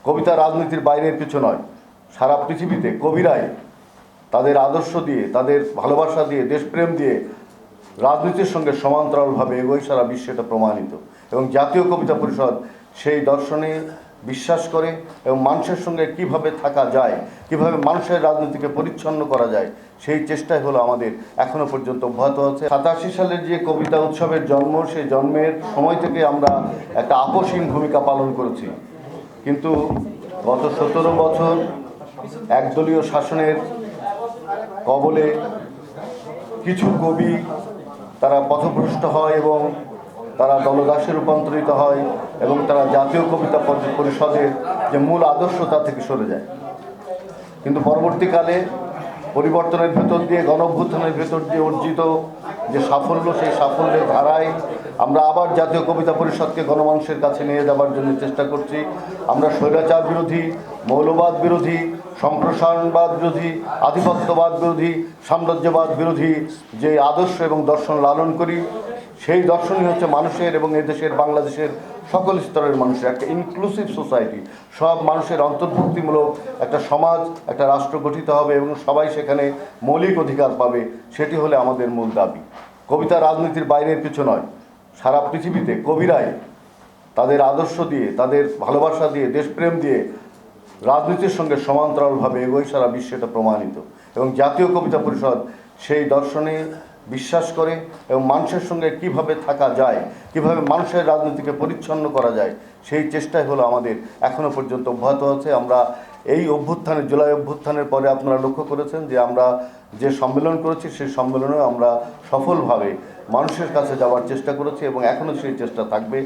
কবিতা রাজনীতির বাইরের কিছু নয়। সারা পৃথিবীতে কবিরাই তাদের আদর্শ দিয়ে, তাদের ভালোবাসা দিয়ে, দেশপ্রেম দিয়ে রাজনীতির সঙ্গে সমান্তরালভাবে এগোয়, সারা বিশ্বে এটা প্রমাণিত। এবং জাতীয় কবিতা পরিষদ সেই দর্শনে বিশ্বাস করে এবং মানুষের সঙ্গে কিভাবে থাকা যায়, কিভাবে মানুষের রাজনীতিকে পরিচ্ছন্ন করা যায়, সেই চেষ্টাই হলো আমাদের এখনো পর্যন্ত অব্যাহত আছে। 87 সালের যে কবিতা উৎসবের জন্ম, সেই জন্মের সময় থেকে আমরা একটা আপসহীন ভূমিকা পালন করেছি। কিন্তু গত 17 বছর একদলীয় শাসনের কবলে কিছু কবি তারা পথভ্রষ্ট হয় এবং তারা দলদাসে রূপান্তরিত হয় এবং তারা জাতীয় কবিতা পরিষদের যে মূল আদর্শ তা থেকে সরে যায়। কিন্তু পরবর্তীকালে পরিবর্তনের ভেতর দিয়ে, গণঅভ্যুত্থানের ভেতর দিয়ে অর্জিত যে সাফল্য, সেই সাফল্যের ধারায় আমরা আবার জাতীয় কবিতা পরিষদকে গণমানুষের কাছে নিয়ে যাবার জন্য চেষ্টা করছি। আমরা স্বৈরাচার বিরোধী, মৌলবাদ বিরোধী, সম্প্রসারণবাদ বিরোধী, আধিপত্যবাদ বিরোধী, সাম্রাজ্যবাদ বিরোধী যে আদর্শ এবং দর্শন লালন করি, সেই দর্শনই হচ্ছে মানুষের এবং এদেশের, বাংলাদেশের সকল স্তরের মানুষের একটা ইনক্লুসিভ সোসাইটি, সব মানুষের অন্তর্ভুক্তিমূলক একটা সমাজ, একটা রাষ্ট্র গঠিত হবে এবং সবাই সেখানে মৌলিক অধিকার পাবে। সেটি হলে আমাদের মূল দাবি। কবিতা রাজনীতির বাইরের কিছু নয়। সারা পৃথিবীতে কবিরাই তাদের আদর্শ দিয়ে, তাদের ভালোবাসা দিয়ে, দেশপ্রেম দিয়ে রাজনীতির সঙ্গে সমান্তরালভাবে এগোয়, সারা বিশ্বে এটা প্রমাণিত। এবং জাতীয় কবিতা পরিষদ সেই দর্শনে বিশ্বাস করে এবং মানুষের সঙ্গে কিভাবে থাকা যায়, কিভাবে মানুষের রাজনীতিকে পরিচ্ছন্ন করা যায়, সেই চেষ্টাই হলো আমাদের এখনো পর্যন্ত অব্যাহত আছে। আমরা এই অভ্যুত্থানের, জুলাই অভ্যুত্থানের পরে আপনারা লক্ষ্য করেছেন যে আমরা যে সম্মেলন করেছি, সেই সম্মেলনে আমরা সফলভাবে মানুষের কাছে যাওয়ার চেষ্টা করেছি এবং এখনও সেই চেষ্টা থাকবে।